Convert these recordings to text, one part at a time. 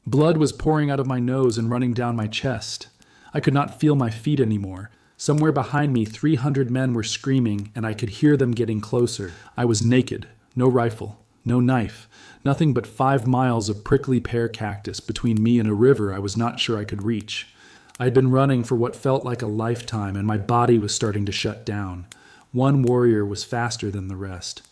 Blood was pouring out of my nose and running down my chest. I could not feel my feet anymore. Somewhere behind me, 300 men were screaming, and I could hear them getting closer. I was naked, no rifle, no knife, nothing but 5 miles of prickly pear cactus between me and a river I was not sure I could reach. I had been running for what felt like a lifetime, and my body was starting to shut down. One warrior was faster than the rest.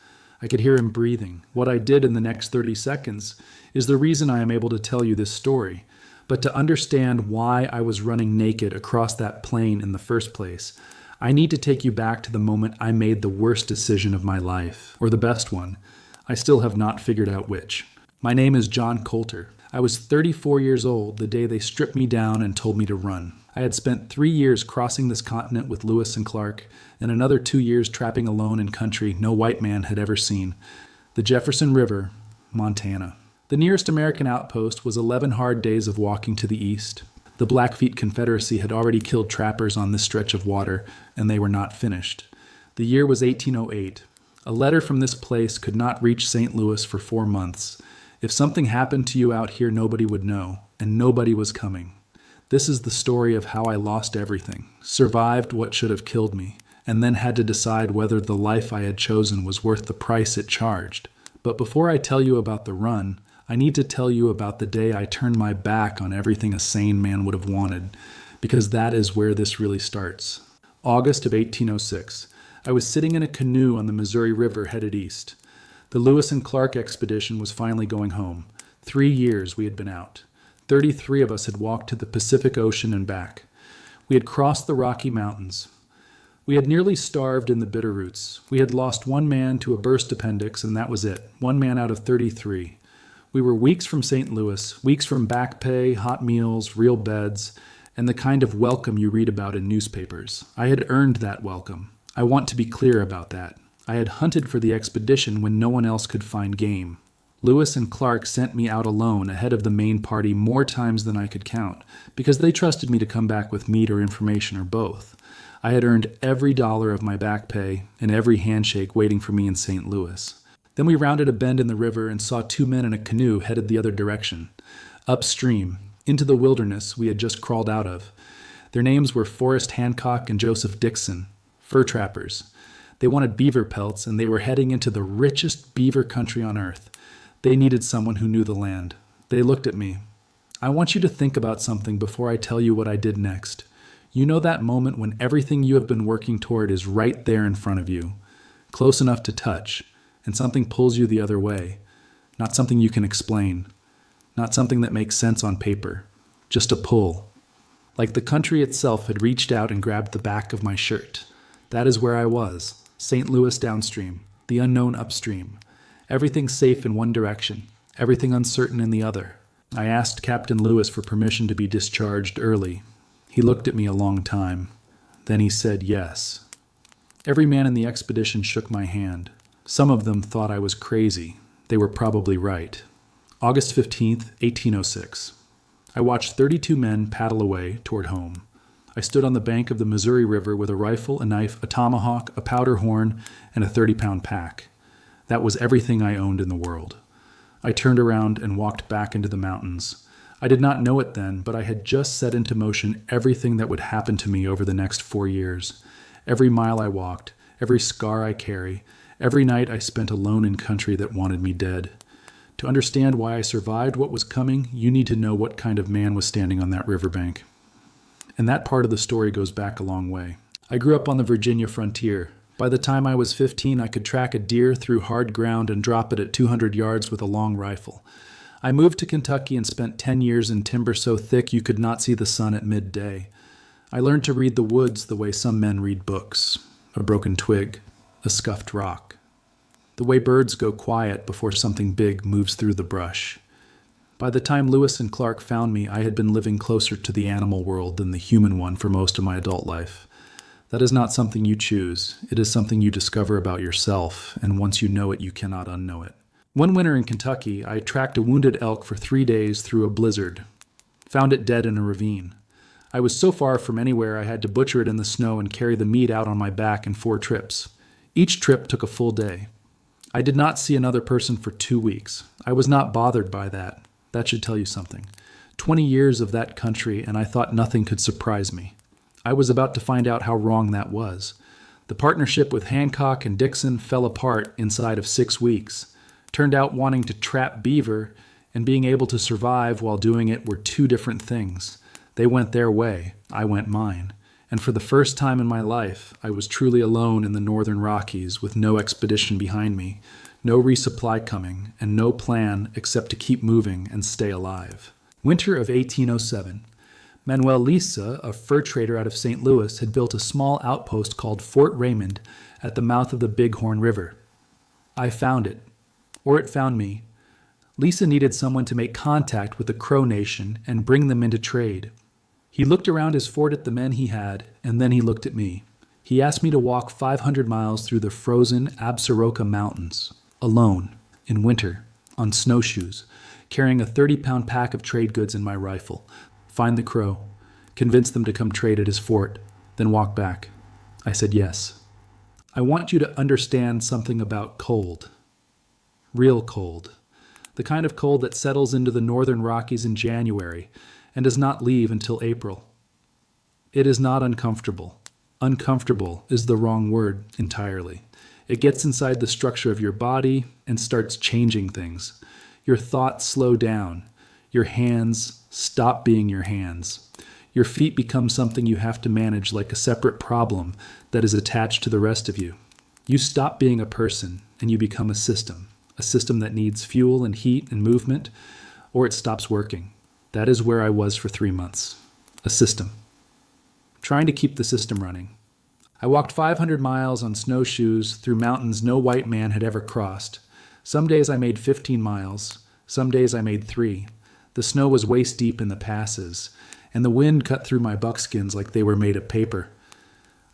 I could hear him breathing. What I did in the next 30 seconds is the reason I am able to tell you this story. But to understand why I was running naked across that plain in the first place, I need to take you back to the moment I made the worst decision of my life, or the best one. I still have not figured out which. My name is John Colter. I was 34 years old the day they stripped me down and told me to run. I had spent 3 years crossing this continent with Lewis and Clark, and another 2 years trapping alone in country no white man had ever seen. The Jefferson River, Montana. The nearest American outpost was 11 hard days of walking to the east. The Blackfeet Confederacy had already killed trappers on this stretch of water, and they were not finished. The year was 1808. A letter from this place could not reach St. Louis for 4 months. If something happened to you out here, nobody would know, and nobody was coming. This is the story of how I lost everything, survived what should have killed me, and then had to decide whether the life I had chosen was worth the price it charged. But before I tell you about the run, I need to tell you about the day I turned my back on everything a sane man would have wanted, because that is where this really starts. August of 1806. I was sitting in a canoe on the Missouri River headed east. The Lewis and Clark expedition was finally going home. 3 years we had been out. 33 of us had walked to the Pacific Ocean and back. We had crossed the Rocky Mountains. We had nearly starved in the Bitterroots. We had lost 1 man to a burst appendix, and that was it. 1 man out of 33. We were weeks from St. Louis, weeks from back pay, hot meals, real beds, and the kind of welcome you read about in newspapers. I had earned that welcome. I want to be clear about that. I had hunted for the expedition when no one else could find game. Lewis and Clark sent me out alone ahead of the main party more times than I could count, because they trusted me to come back with meat or information or both. I had earned every dollar of my back pay and every handshake waiting for me in St. Louis. Then we rounded a bend in the river and saw 2 men in a canoe headed the other direction, upstream, into the wilderness we had just crawled out of. Their names were Forrest Hancock and Joseph Dixon, fur trappers. They wanted beaver pelts, and they were heading into the richest beaver country on earth. They needed someone who knew the land. They looked at me. I want you to think about something before I tell you what I did next. You know that moment when everything you have been working toward is right there in front of you, close enough to touch, and something pulls you the other way. Not something you can explain. Not something that makes sense on paper. Just a pull. Like the country itself had reached out and grabbed the back of my shirt. That is where I was. St. Louis downstream. The unknown upstream. Everything safe in one direction. Everything uncertain in the other. I asked Captain Lewis for permission to be discharged early. He looked at me a long time. Then he said yes. Every man in the expedition shook my hand. Some of them thought I was crazy. They were probably right. August 15th, 1806. I watched 32 men paddle away toward home. I stood on the bank of the Missouri River with a rifle, a knife, a tomahawk, a powder horn, and a 30-pound pack. That was everything I owned in the world. I turned around and walked back into the mountains. I did not know it then, but I had just set into motion everything that would happen to me over the next 4 years. Every mile I walked, every scar I carry, every night I spent alone in country that wanted me dead. To understand why I survived what was coming, you need to know what kind of man was standing on that riverbank. And that part of the story goes back a long way. I grew up on the Virginia frontier. By the time I was 15, I could track a deer through hard ground and drop it at 200 yards with a long rifle. I moved to Kentucky and spent 10 years in timber so thick you could not see the sun at midday. I learned to read the woods the way some men read books. A broken twig, a scuffed rock. The way birds go quiet before something big moves through the brush. By the time Lewis and Clark found me, I had been living closer to the animal world than the human one for most of my adult life. That is not something you choose. It is something you discover about yourself, and once you know it, you cannot unknow it. One winter in Kentucky, I tracked a wounded elk for 3 days through a blizzard. Found it dead in a ravine. I was so far from anywhere I had to butcher it in the snow and carry the meat out on my back in 4 trips. Each trip took a full day. I did not see another person for 2 weeks. I was not bothered by that. That should tell you something. 20 years of that country, and I thought nothing could surprise me. I was about to find out how wrong that was. The partnership with Hancock and Dixon fell apart inside of 6 weeks. Turned out wanting to trap beaver and being able to survive while doing it were two different things. They went their way, I went mine. And for the first time in my life, I was truly alone in the northern Rockies with no expedition behind me, no resupply coming, and no plan except to keep moving and stay alive. Winter of 1807. Manuel Lisa, a fur trader out of St. Louis, had built a small outpost called Fort Raymond at the mouth of the Bighorn River. I found it, or it found me. Lisa needed someone to make contact with the Crow Nation and bring them into trade. He looked around his fort at the men he had, and then he looked at me. He asked me to walk 500 miles through the frozen Absaroka Mountains, alone, in winter, on snowshoes, carrying a 30-pound pack of trade goods in my rifle, find the Crow, convince them to come trade at his fort, then walk back. I said yes. I want you to understand something about cold. Real cold. The kind of cold that settles into the northern Rockies in January and does not leave until April. It is not uncomfortable. Uncomfortable is the wrong word entirely. It gets inside the structure of your body and starts changing things. Your thoughts slow down. Your hands stop being your hands. Your feet become something you have to manage like a separate problem that is attached to the rest of you. You stop being a person and you become a system that needs fuel and heat and movement, or it stops working. That is where I was for 3 months. A system. Trying to keep the system running. I walked 500 miles on snowshoes through mountains no white man had ever crossed. Some days I made 15 miles. Some days I made 3. The snow was waist deep in the passes, and the wind cut through my buckskins like they were made of paper.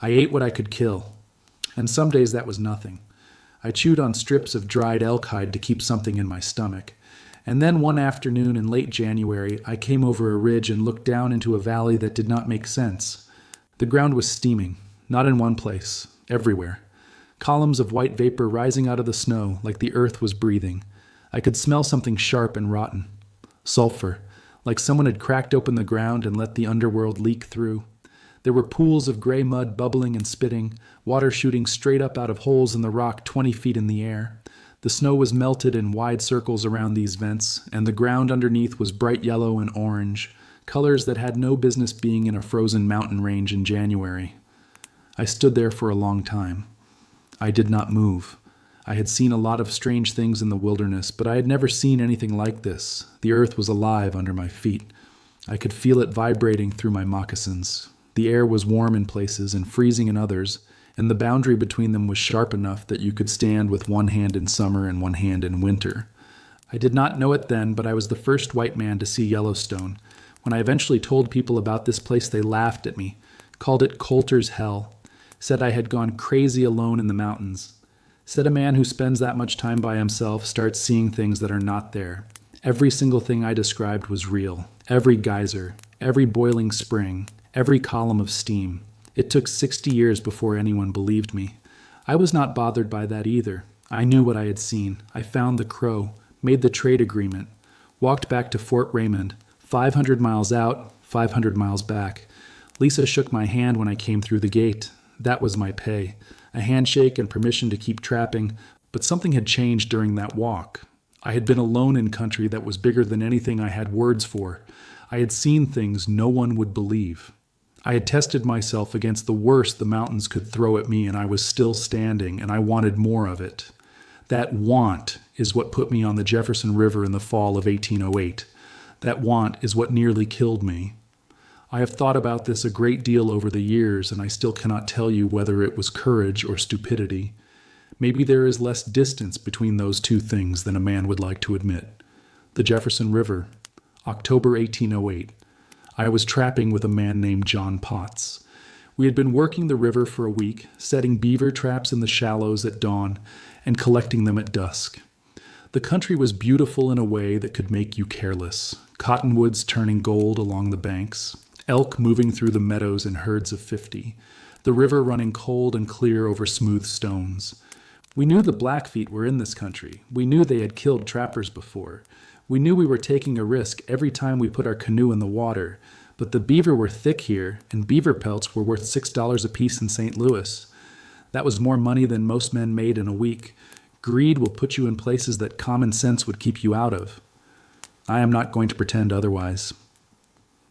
I ate what I could kill, and some days that was nothing. I chewed on strips of dried elk hide to keep something in my stomach. And then one afternoon in late January, I came over a ridge and looked down into a valley that did not make sense. The ground was steaming, not in one place, everywhere. Columns of white vapor rising out of the snow like the earth was breathing. I could smell something sharp and rotten. Sulfur, like someone had cracked open the ground and let the underworld leak through. There were pools of gray mud bubbling and spitting, water shooting straight up out of holes in the rock 20 feet in the air. The snow was melted in wide circles around these vents, and the ground underneath was bright yellow and orange, colors that had no business being in a frozen mountain range in January. I stood there for a long time. I did not move. I had seen a lot of strange things in the wilderness, but I had never seen anything like this. The earth was alive under my feet. I could feel it vibrating through my moccasins. The air was warm in places and freezing in others, and the boundary between them was sharp enough that you could stand with one hand in summer and one hand in winter. I did not know it then, but I was the first white man to see Yellowstone. When I eventually told people about this place, they laughed at me, called it Colter's Hell, said I had gone crazy alone in the mountains, said a man who spends that much time by himself starts seeing things that are not there. Every single thing I described was real. Every geyser, every boiling spring, every column of steam. It took 60 years before anyone believed me. I was not bothered by that either. I knew what I had seen. I found the Crow, made the trade agreement, walked back to Fort Raymond, 500 miles out, 500 miles back. Lisa shook my hand when I came through the gate. That was my pay. A handshake and permission to keep trapping, but something had changed during that walk. I had been alone in country that was bigger than anything I had words for. I had seen things no one would believe. I had tested myself against the worst the mountains could throw at me, and I was still standing, and I wanted more of it. That want is what put me on the Jefferson River in the fall of 1808. That want is what nearly killed me. I have thought about this a great deal over the years, and I still cannot tell you whether it was courage or stupidity. Maybe there is less distance between those two things than a man would like to admit. The Jefferson River, October 1808. I was trapping with a man named John Potts. We had been working the river for a week, setting beaver traps in the shallows at dawn and collecting them at dusk. The country was beautiful in a way that could make you careless. Cottonwoods turning gold along the banks, elk moving through the meadows in herds of 50, the river running cold and clear over smooth stones. We knew the Blackfeet were in this country. We knew they had killed trappers before. We knew we were taking a risk every time we put our canoe in the water, but the beaver were thick here, and beaver pelts were worth $6 apiece in St. Louis. That was more money than most men made in a week. Greed will put you in places that common sense would keep you out of. I am not going to pretend otherwise.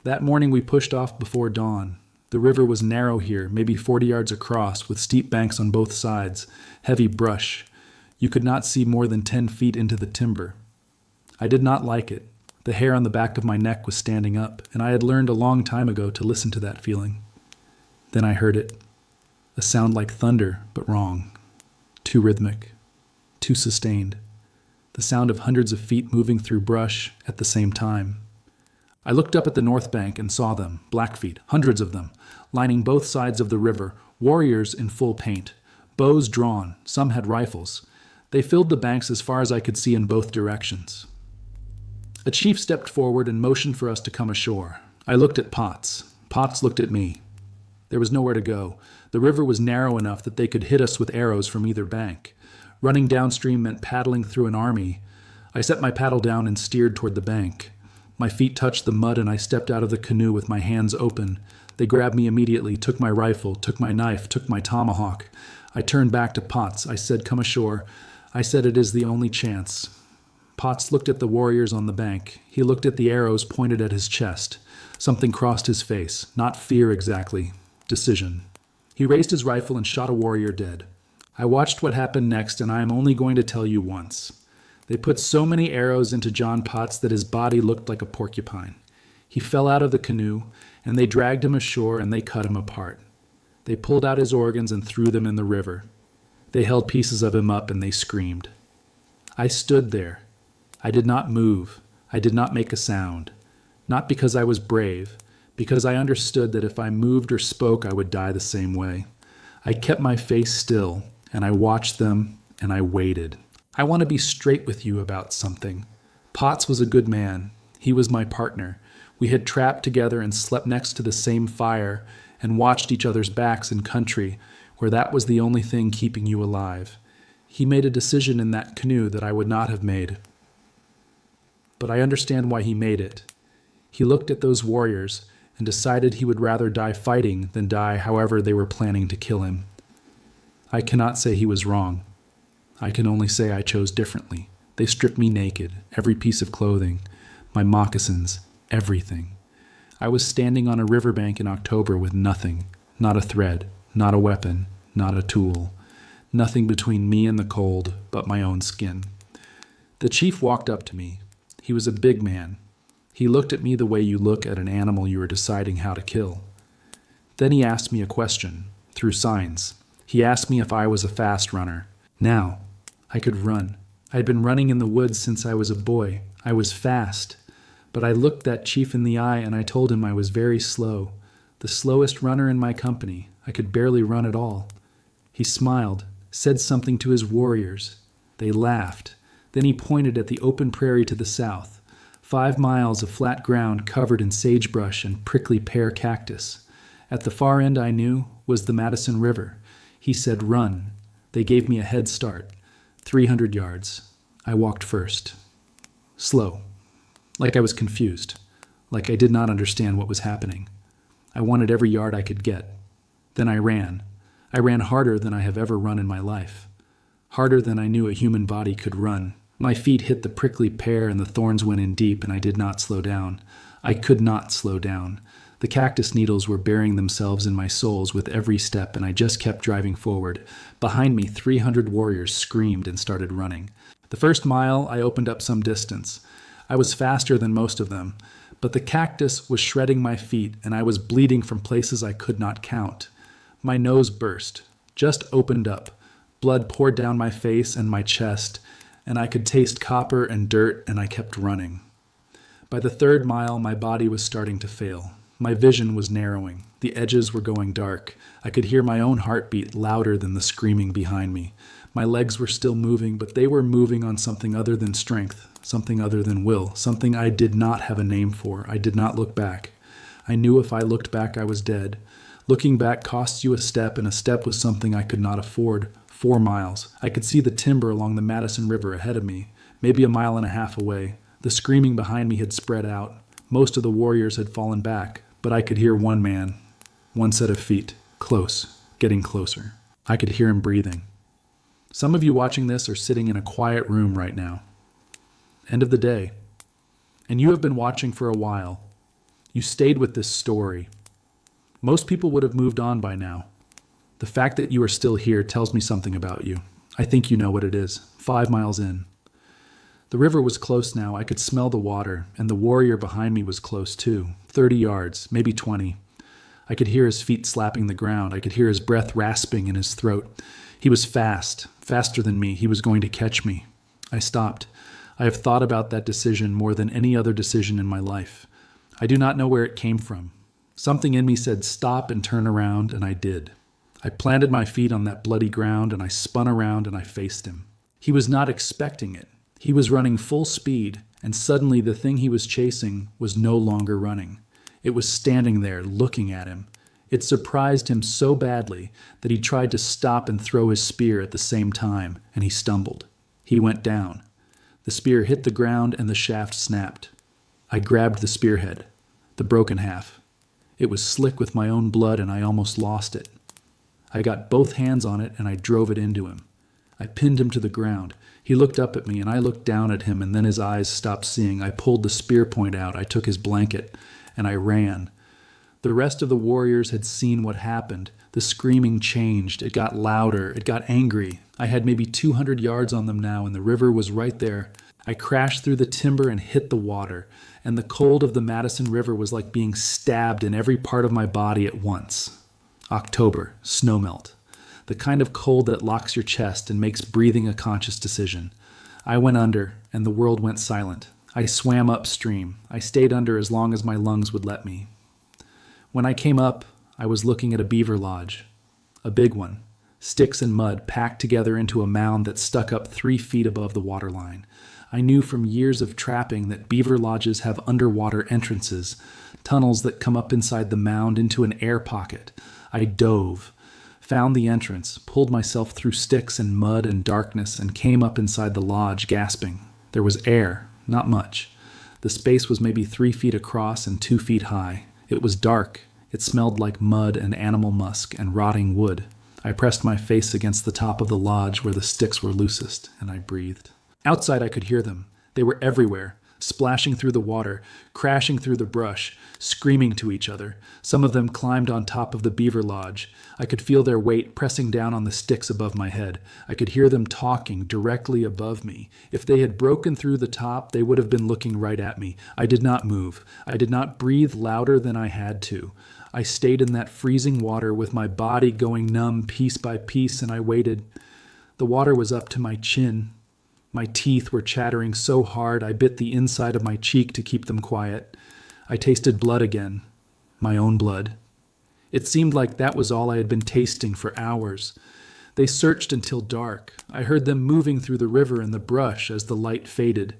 That morning we pushed off before dawn. The river was narrow here, maybe 40 yards across, with steep banks on both sides, heavy brush. You could not see more than 10 feet into the timber. I did not like it. The hair on the back of my neck was standing up, and I had learned a long time ago to listen to that feeling. Then I heard it. A sound like thunder, but wrong. Too rhythmic. Too sustained. The sound of hundreds of feet moving through brush at the same time. I looked up at the north bank and saw them, Blackfeet, hundreds of them, lining both sides of the river, warriors in full paint, bows drawn, some had rifles. They filled the banks as far as I could see in both directions. A chief stepped forward and motioned for us to come ashore. I looked at Potts. Potts looked at me. There was nowhere to go. The river was narrow enough that they could hit us with arrows from either bank. Running downstream meant paddling through an army. I set my paddle down and steered toward the bank. My feet touched the mud and I stepped out of the canoe with my hands open. They grabbed me immediately, took my rifle, took my knife, took my tomahawk. I turned back to Potts. I said, "Come ashore." I said, "It is the only chance." Potts looked at the warriors on the bank. He looked at the arrows pointed at his chest. Something crossed his face. Not fear exactly. Decision. He raised his rifle and shot a warrior dead. I watched what happened next, and I am only going to tell you once. They put so many arrows into John Potts that his body looked like a porcupine. He fell out of the canoe, and they dragged him ashore and they cut him apart. They pulled out his organs and threw them in the river. They held pieces of him up and they screamed. I stood there. I did not move. I did not make a sound. Not because I was brave, because I understood that if I moved or spoke, I would die the same way. I kept my face still, and I watched them, and I waited. I want to be straight with you about something. Potts was a good man. He was my partner. We had trapped together and slept next to the same fire and watched each other's backs in country where that was the only thing keeping you alive. He made a decision in that canoe that I would not have made. But I understand why he made it. He looked at those warriors and decided he would rather die fighting than die however they were planning to kill him. I cannot say he was wrong. I can only say I chose differently. They stripped me naked, every piece of clothing, my moccasins, everything. I was standing on a riverbank in October with nothing, not a thread, not a weapon, not a tool, nothing between me and the cold but my own skin. The chief walked up to me. He was a big man. He looked at me the way you look at an animal you are deciding how to kill. Then he asked me a question, through signs. He asked me if I was a fast runner. Now, I could run. I had been running in the woods since I was a boy. I was fast. But I looked that chief in the eye and I told him I was very slow. The slowest runner in my company. I could barely run at all. He smiled, said something to his warriors. They laughed. Then he pointed at the open prairie to the south. 5 miles of flat ground covered in sagebrush and prickly pear cactus. At the far end I knew was the Madison River. He said, "Run." They gave me a head start. 300 yards. I walked first. Slow. Like I was confused. Like I did not understand what was happening. I wanted every yard I could get. Then I ran. I ran harder than I have ever run in my life. Harder than I knew a human body could run. My feet hit the prickly pear and the thorns went in deep and I did not slow down. I could not slow down. The cactus needles were burying themselves in my soles with every step and I just kept driving forward. Behind me, 300 warriors screamed and started running. The first mile, I opened up some distance. I was faster than most of them, but the cactus was shredding my feet and I was bleeding from places I could not count. My nose burst, just opened up. Blood poured down my face and my chest, and I could taste copper and dirt, and I kept running. By the 3rd mile, my body was starting to fail. My vision was narrowing. The edges were going dark. I could hear my own heartbeat louder than the screaming behind me. My legs were still moving, but they were moving on something other than strength, something other than will, something I did not have a name for. I did not look back. I knew if I looked back, I was dead. Looking back costs you a step, and a step was something I could not afford. 4 miles. I could see the timber along the Madison River ahead of me, maybe 1.5 miles away. The screaming behind me had spread out. Most of the warriors had fallen back, but I could hear one man, one set of feet, close, getting closer. I could hear him breathing. Some of you watching this are sitting in a quiet room right now. End of the day. And you have been watching for a while. You stayed with this story. Most people would have moved on by now. The fact that you are still here tells me something about you. I think you know what it is. 5 miles in. The river was close now. I could smell the water, and the warrior behind me was close too. 30 yards, maybe 20. I could hear his feet slapping the ground. I could hear his breath rasping in his throat. He was fast, faster than me. He was going to catch me. I stopped. I have thought about that decision more than any other decision in my life. I do not know where it came from. Something in me said stop and turn around, and I did. I planted my feet on that bloody ground, and I spun around and I faced him. He was not expecting it. He was running full speed, and suddenly the thing he was chasing was no longer running. It was standing there looking at him. It surprised him so badly that he tried to stop and throw his spear at the same time, and he stumbled. He went down. The spear hit the ground and the shaft snapped. I grabbed the spearhead, the broken half. It was slick with my own blood, and I almost lost it. I got both hands on it, and I drove it into him. I pinned him to the ground. He looked up at me, and I looked down at him, and then his eyes stopped seeing. I pulled the spear point out. I took his blanket, and I ran. The rest of the warriors had seen what happened. The screaming changed. It got louder. It got angry. I had maybe 200 yards on them now, and the river was right there. I crashed through the timber and hit the water, and the cold of the Madison River was like being stabbed in every part of my body at once. October, snowmelt. The kind of cold that locks your chest and makes breathing a conscious decision. I went under, and the world went silent. I swam upstream. I stayed under as long as my lungs would let me. When I came up, I was looking at a beaver lodge. A big one. Sticks and mud packed together into a mound that stuck up 3 feet above the waterline. I knew from years of trapping that beaver lodges have underwater entrances, tunnels that come up inside the mound into an air pocket. I dove, found the entrance, pulled myself through sticks and mud and darkness, and came up inside the lodge, gasping. There was air, not much. The space was maybe 3 feet across and 2 feet high. It was dark. It smelled like mud and animal musk and rotting wood. I pressed my face against the top of the lodge where the sticks were loosest, and I breathed. Outside I could hear them. They were everywhere, splashing through the water, crashing through the brush, screaming to each other. Some of them climbed on top of the beaver lodge. I could feel their weight pressing down on the sticks above my head. I could hear them talking directly above me. If they had broken through the top, they would have been looking right at me. I did not move. I did not breathe louder than I had to. I stayed in that freezing water with my body going numb piece by piece, and I waited. The water was up to my chin. My teeth were chattering so hard I bit the inside of my cheek to keep them quiet. I tasted blood again, my own blood. It seemed like that was all I had been tasting for hours. They searched until dark. I heard them moving through the river and the brush as the light faded.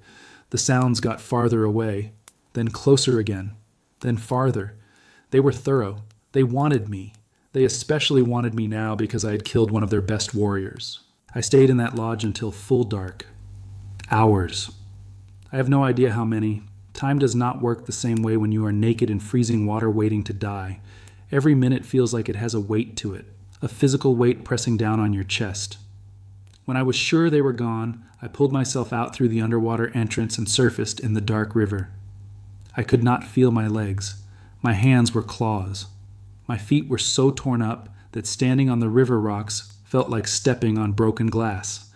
The sounds got farther away, then closer again, then farther. They were thorough. They wanted me. They especially wanted me now because I had killed one of their best warriors. I stayed in that lodge until full dark. Hours. I have no idea how many. Time does not work the same way when you are naked in freezing water waiting to die. Every minute feels like it has a weight to it, a physical weight pressing down on your chest. When I was sure they were gone, I pulled myself out through the underwater entrance and surfaced in the dark river. I could not feel my legs. My hands were claws. My feet were so torn up that standing on the river rocks felt like stepping on broken glass.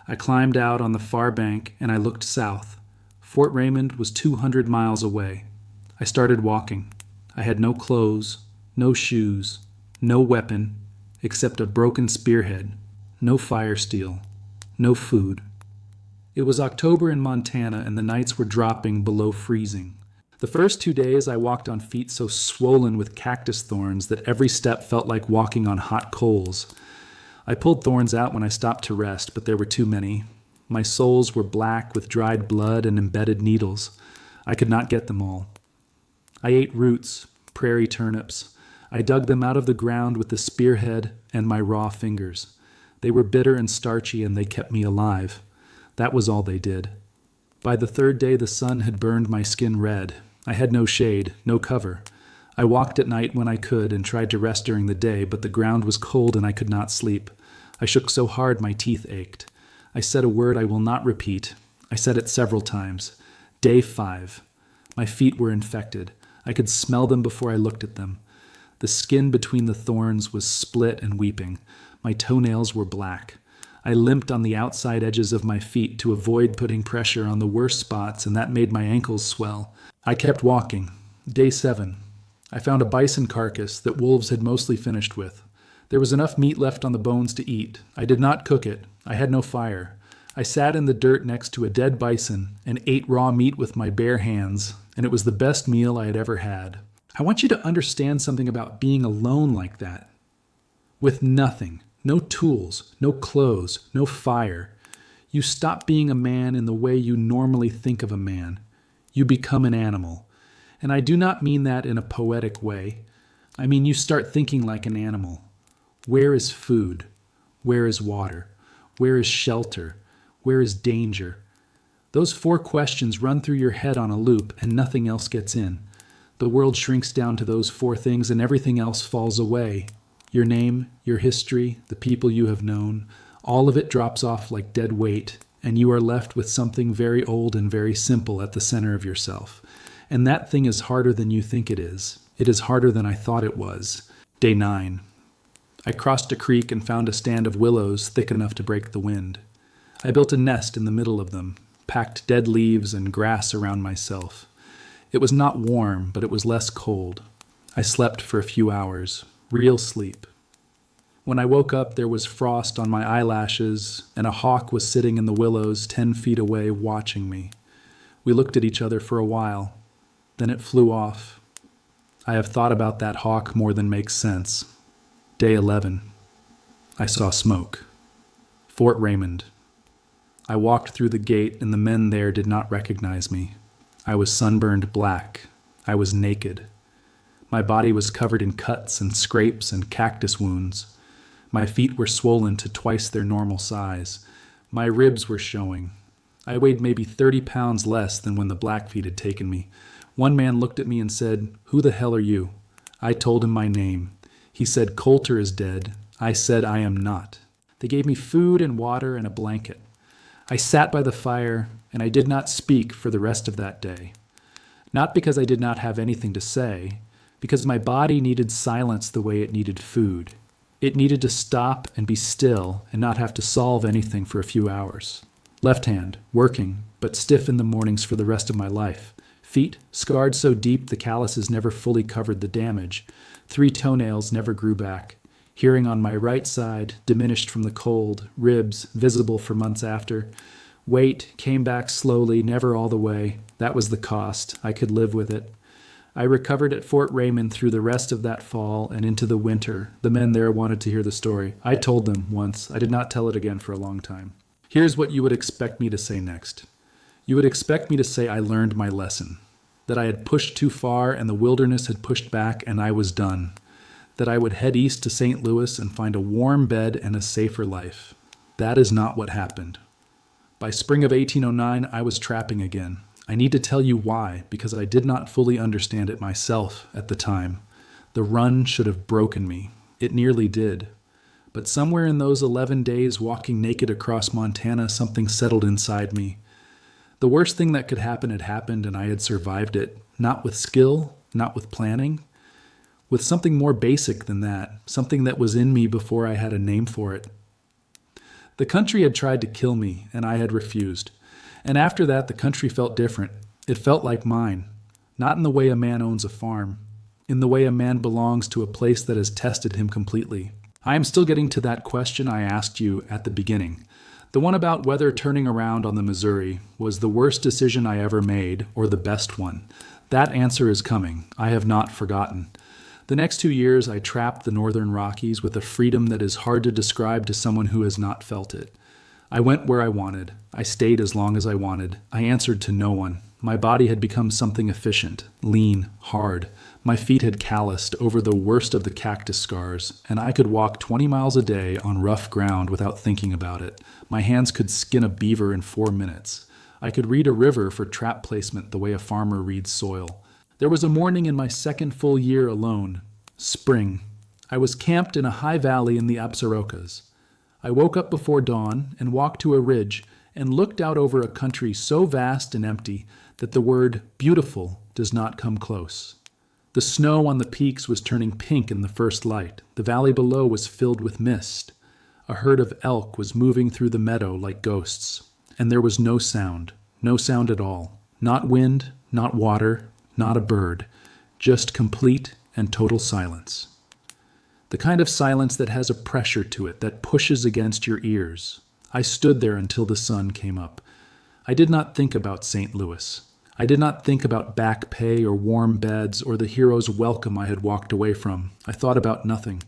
I climbed out on the far bank and I looked south. Fort Raymond was 200 miles away. I started walking. I had no clothes, no shoes, no weapon, except a broken spearhead, no fire steel, no food. It was October in Montana and the nights were dropping below freezing. The first 2 days I walked on feet so swollen with cactus thorns that every step felt like walking on hot coals. I pulled thorns out when I stopped to rest, but there were too many. My soles were black with dried blood and embedded needles. I could not get them all. I ate roots, prairie turnips. I dug them out of the ground with the spearhead and my raw fingers. They were bitter and starchy, and they kept me alive. That was all they did. By the third day, the sun had burned my skin red. I had no shade, no cover. I walked at night when I could and tried to rest during the day, but the ground was cold and I could not sleep. I shook so hard my teeth ached. I said a word I will not repeat. I said it several times. Day 5. My feet were infected. I could smell them before I looked at them. The skin between the thorns was split and weeping. My toenails were black. I limped on the outside edges of my feet to avoid putting pressure on the worst spots, and that made my ankles swell. I kept walking. Day 7. I found a bison carcass that wolves had mostly finished with. There was enough meat left on the bones to eat. I did not cook it. I had no fire. I sat in the dirt next to a dead bison and ate raw meat with my bare hands, and it was the best meal I had ever had. I want you to understand something about being alone like that. With nothing, no tools, no clothes, no fire. You stop being a man in the way you normally think of a man. You become an animal. And I do not mean that in a poetic way. I mean you start thinking like an animal. Where is food? Where is water? Where is shelter? Where is danger? Those 4 questions run through your head on a loop and nothing else gets in. The world shrinks down to those 4 things and everything else falls away. Your name, your history, the people you have known, all of it drops off like dead weight, and you are left with something very old and very simple at the center of yourself. And that thing is harder than you think it is. It is harder than I thought it was. Day 9. I crossed a creek and found a stand of willows thick enough to break the wind. I built a nest in the middle of them, packed dead leaves and grass around myself. It was not warm, but it was less cold. I slept for a few hours, real sleep. When I woke up, there was frost on my eyelashes, and a hawk was sitting in the willows 10 feet away watching me. We looked at each other for a while. Then it flew off. I have thought about that hawk more than makes sense. Day 11. I saw smoke. Fort Raymond. I walked through the gate, and the men there did not recognize me. I was sunburned black. I was naked. My body was covered in cuts and scrapes and cactus wounds. My feet were swollen to twice their normal size. My ribs were showing. I weighed maybe 30 pounds less than when the Blackfeet had taken me. One man looked at me and said, "Who the hell are you?" I told him my name. He said, "Colter is dead." I said, "I am not." They gave me food and water and a blanket. I sat by the fire, and I did not speak for the rest of that day. Not because I did not have anything to say, because my body needed silence the way it needed food. It needed to stop and be still and not have to solve anything for a few hours. Left hand, working, but stiff in the mornings for the rest of my life. Feet, scarred so deep the calluses never fully covered the damage. 3 toenails never grew back. Hearing on my right side, diminished from the cold, ribs visible for months after. Weight came back slowly, never all the way. That was the cost. I could live with it. I recovered at Fort Raymond through the rest of that fall and into the winter. The men there wanted to hear the story. I told them once. I did not tell it again for a long time. Here's what you would expect me to say next. You would expect me to say I learned my lesson, that I had pushed too far and the wilderness had pushed back and I was done, that I would head east to St. Louis and find a warm bed and a safer life. That is not what happened. By spring of 1809, I was trapping again. I need to tell you why, because I did not fully understand it myself at the time. The run should have broken me. It nearly did. But somewhere in those 11 days walking naked across Montana, something settled inside me. The worst thing that could happen had happened, and I had survived it, not with skill, not with planning, with something more basic than that, something that was in me before I had a name for it. The country had tried to kill me, and I had refused. And after that, the country felt different. It felt like mine, not in the way a man owns a farm, in the way a man belongs to a place that has tested him completely. I am still getting to that question I asked you at the beginning, the one about whether turning around on the Missouri was the worst decision I ever made or the best one. That answer is coming. I have not forgotten. The next 2 years, I trapped the Northern Rockies with a freedom that is hard to describe to someone who has not felt it. I went where I wanted. I stayed as long as I wanted. I answered to no one. My body had become something efficient, lean, hard. My feet had calloused over the worst of the cactus scars, and I could walk 20 miles a day on rough ground without thinking about it. My hands could skin a beaver in 4 minutes. I could read a river for trap placement the way a farmer reads soil. There was a morning in my second full year alone. Spring. I was camped in a high valley in the Absarokas. I woke up before dawn and walked to a ridge and looked out over a country so vast and empty that the word beautiful does not come close. The snow on the peaks was turning pink in the first light. The valley below was filled with mist. A herd of elk was moving through the meadow like ghosts. And there was no sound at all. Not wind, not water, not a bird. Just complete and total silence. The kind of silence that has a pressure to it, that pushes against your ears. I stood there until the sun came up. I did not think about St. Louis. I did not think about back pay or warm beds or the hero's welcome I had walked away from. I thought about nothing.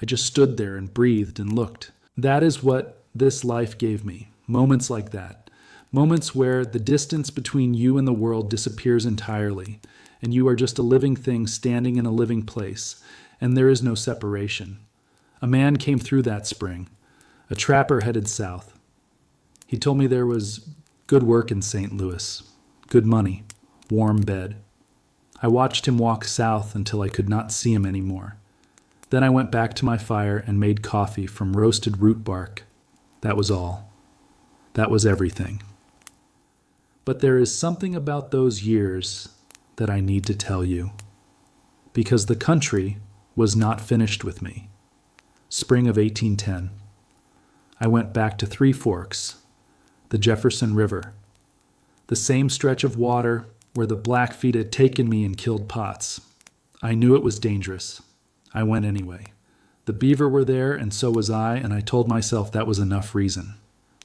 I just stood there and breathed and looked. That is what this life gave me. Moments like that. Moments where the distance between you and the world disappears entirely, and you are just a living thing standing in a living place, and there is no separation. A man came through that spring, a trapper headed south. He told me there was good work in St. Louis, good money, warm bed. I watched him walk south until I could not see him anymore. Then I went back to my fire and made coffee from roasted root bark. That was all. That was everything. But there is something about those years that I need to tell you, because the country was not finished with me. Spring of 1810. I went back to Three Forks, the Jefferson River, the same stretch of water where the Blackfeet had taken me and killed Potts. I knew it was dangerous. I went anyway. The beaver were there, and so was I, and I told myself that was enough reason.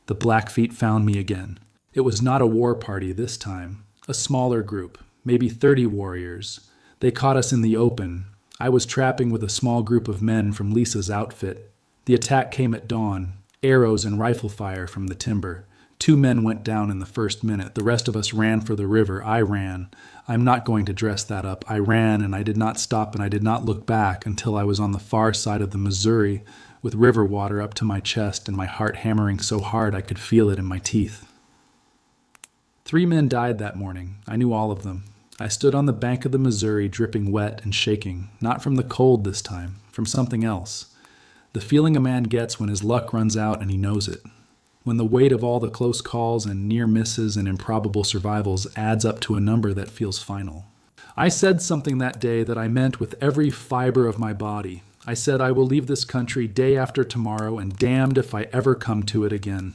The Blackfeet found me again. It was not a war party this time. A smaller group, maybe 30 warriors. They caught us in the open. I was trapping with a small group of men from Lisa's outfit. The attack came at dawn, arrows and rifle fire from the timber. 2 men went down in the first minute. The rest of us ran for the river. I ran. I'm not going to dress that up. I ran, and I did not stop, and I did not look back until I was on the far side of the Missouri with river water up to my chest and my heart hammering so hard I could feel it in my teeth. 3 men died that morning. I knew all of them. I stood on the bank of the Missouri dripping wet and shaking, not from the cold this time, from something else. The feeling a man gets when his luck runs out and he knows it. When the weight of all the close calls and near misses and improbable survivals adds up to a number that feels final. I said something that day that I meant with every fiber of my body. I said I will leave this country day after tomorrow, and damned if I ever come to it again.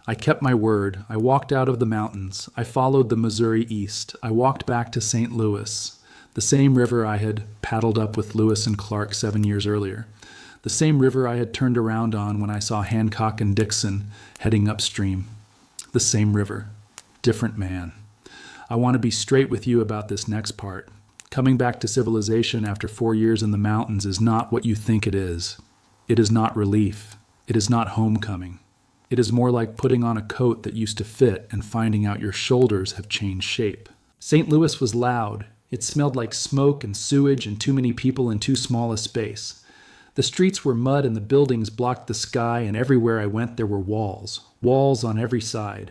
I kept my word. I walked out of the mountains. I followed the Missouri east. I walked back to St. Louis, the same river I had paddled up with Lewis and Clark 7 years earlier. The same river I had turned around on when I saw Hancock and Dixon heading upstream. The same river. Different man. I want to be straight with you about this next part. Coming back to civilization after 4 years in the mountains is not what you think it is. It is not relief. It is not homecoming. It is more like putting on a coat that used to fit and finding out your shoulders have changed shape. St. Louis was loud. It smelled like smoke and sewage and too many people in too small a space. The streets were mud and the buildings blocked the sky, and everywhere I went there were walls. Walls on every side.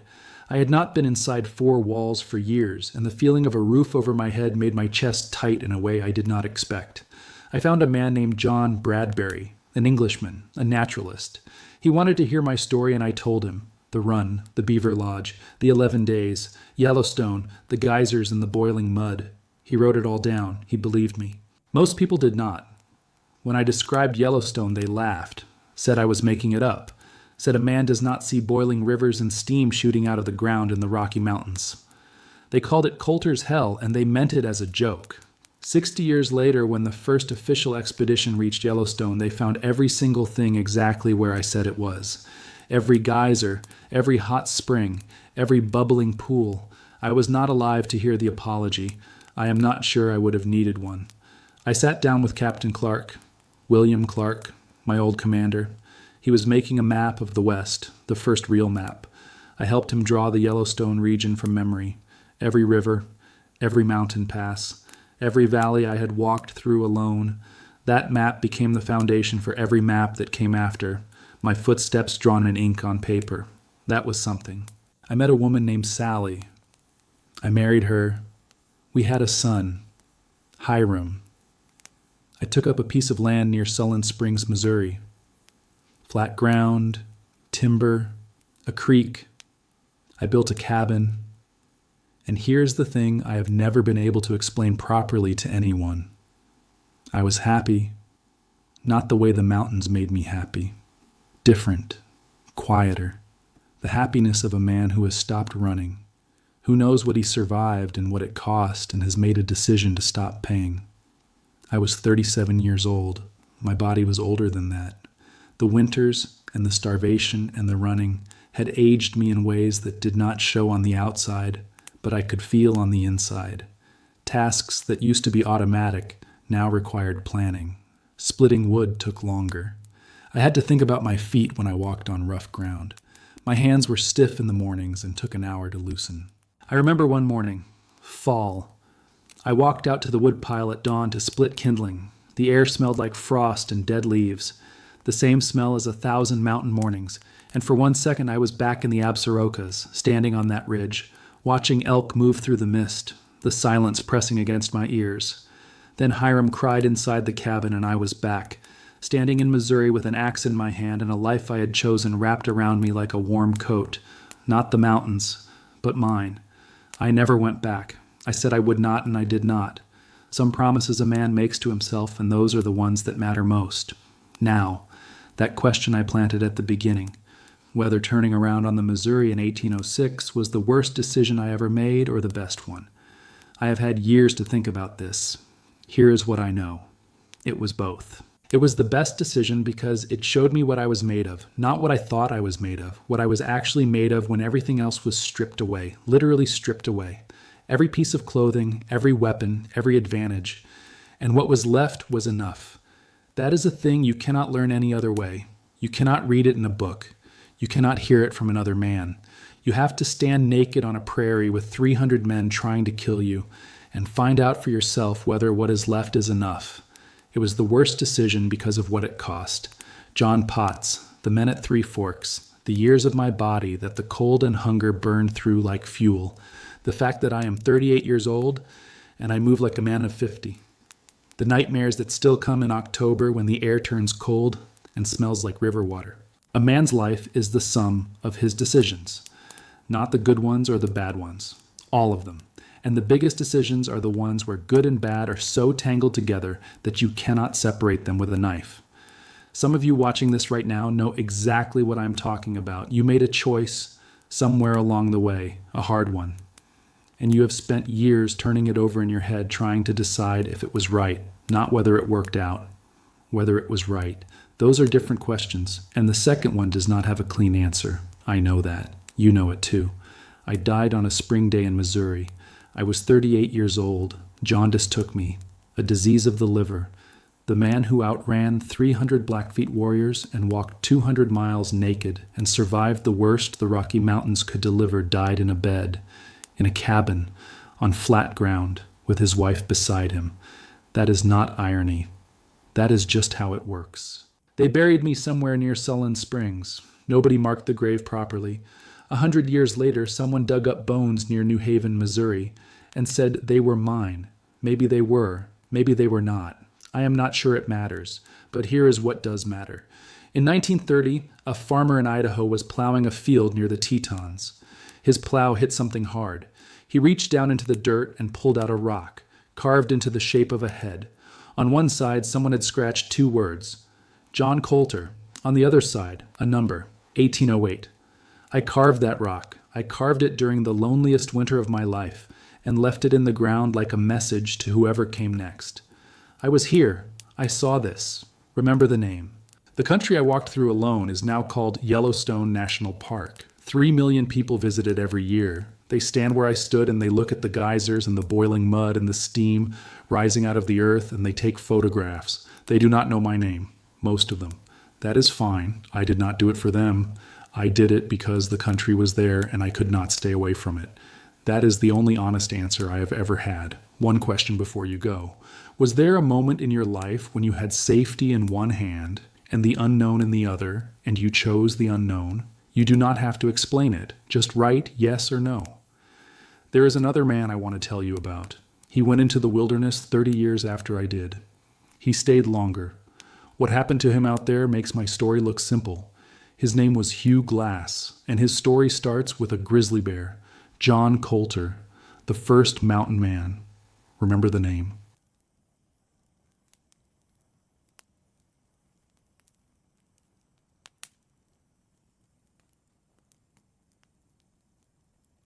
I had not been inside 4 walls for years, and the feeling of a roof over my head made my chest tight in a way I did not expect. I found a man named John Bradbury, an Englishman, a naturalist. He wanted to hear my story, and I told him. The run, the beaver lodge, the 11 days, Yellowstone, the geysers and the boiling mud. He wrote it all down. He believed me. Most people did not. When I described Yellowstone, they laughed, said I was making it up, said a man does not see boiling rivers and steam shooting out of the ground in the Rocky Mountains. They called it Colter's Hell, and they meant it as a joke. 60 years later, when the first official expedition reached Yellowstone, they found every single thing exactly where I said it was. Every geyser, every hot spring, every bubbling pool. I was not alive to hear the apology. I am not sure I would have needed one. I sat down with Captain Clark, William Clark, my old commander. He was making a map of the West, the first real map. I helped him draw the Yellowstone region from memory. Every river, every mountain pass, every valley I had walked through alone. That map became the foundation for every map that came after, my footsteps drawn in ink on paper. That was something. I met a woman named Sally. I married her. We had a son, Hiram. I took up a piece of land near Sullen Springs, Missouri. Flat ground, timber, a creek. I built a cabin. And here's the thing I have never been able to explain properly to anyone. I was happy, not the way the mountains made me happy. Different, quieter. The happiness of a man who has stopped running, who knows what he survived and what it cost and has made a decision to stop paying. I was 37 years old. My body was older than that. The winters and the starvation and the running had aged me in ways that did not show on the outside, but I could feel on the inside. Tasks that used to be automatic now required planning. Splitting wood took longer. I had to think about my feet when I walked on rough ground. My hands were stiff in the mornings and took an hour to loosen. I remember one morning, fall. I walked out to the woodpile at dawn to split kindling. The air smelled like frost and dead leaves, the same smell as 1,000 mountain mornings, and for 1 second I was back in the Absarokas, standing on that ridge, watching elk move through the mist, the silence pressing against my ears. Then Hiram cried inside the cabin and I was back, standing in Missouri with an axe in my hand and a life I had chosen wrapped around me like a warm coat. Not the mountains, but mine. I never went back. I said I would not, and I did not. Some promises a man makes to himself, and those are the ones that matter most. Now, that question I planted at the beginning, whether turning around on the Missouri in 1806 was the worst decision I ever made or the best one. I have had years to think about this. Here is what I know. It was both. It was the best decision because it showed me what I was made of, not what I thought I was made of, what I was actually made of when everything else was stripped away, literally stripped away. Every piece of clothing, every weapon, every advantage. And what was left was enough. That is a thing you cannot learn any other way. You cannot read it in a book. You cannot hear it from another man. You have to stand naked on a prairie with 300 men trying to kill you and find out for yourself whether what is left is enough. It was the worst decision because of what it cost. John Potts, the men at Three Forks, the years of my body that the cold and hunger burned through like fuel, the fact that I am 38 years old and I move like a man of 50, the nightmares that still come in October when the air turns cold and smells like river water. A man's life is the sum of his decisions, not the good ones or the bad ones, all of them. And the biggest decisions are the ones where good and bad are so tangled together that you cannot separate them with a knife. Some of you watching this right now know exactly what I'm talking about. You made a choice somewhere along the way, a hard one. And you have spent years turning it over in your head trying to decide if it was right, not whether it worked out, whether it was right. Those are different questions, and the second one does not have a clean answer. I know that. You know it too. I died on a spring day in Missouri. I was 38 years old. Jaundice took me, a disease of the liver. The man who outran 300 Blackfeet warriors and walked 200 miles naked and survived the worst the Rocky Mountains could deliver died in a bed, in a cabin, on flat ground, with his wife beside him. That is not irony. That is just how it works. They buried me somewhere near Sullen Springs. Nobody marked the grave properly. 100 years later, someone dug up bones near New Haven, Missouri, and said they were mine. Maybe they were. Maybe they were not. I am not sure it matters, but here is what does matter. In 1930, a farmer in Idaho was plowing a field near the Tetons. His plow hit something hard. He reached down into the dirt and pulled out a rock, carved into the shape of a head. On one side, someone had scratched 2 words, John Colter. On the other side, a number, 1808. I carved that rock. I carved it during the loneliest winter of my life and left it in the ground like a message to whoever came next. I was here. I saw this. Remember the name. The country I walked through alone is now called Yellowstone National Park. 3 million people visit it every year. They stand where I stood and they look at the geysers and the boiling mud and the steam rising out of the earth and they take photographs. They do not know my name, most of them. That is fine. I did not do it for them. I did it because the country was there and I could not stay away from it. That is the only honest answer I have ever had. One question before you go. Was there a moment in your life when you had safety in one hand and the unknown in the other, and you chose the unknown? You do not have to explain it. Just write yes or no. There is another man I want to tell you about. He went into the wilderness 30 years after I did. He stayed longer. What happened to him out there makes my story look simple. His name was Hugh Glass, and his story starts with a grizzly bear, John Colter, the first mountain man. Remember the name.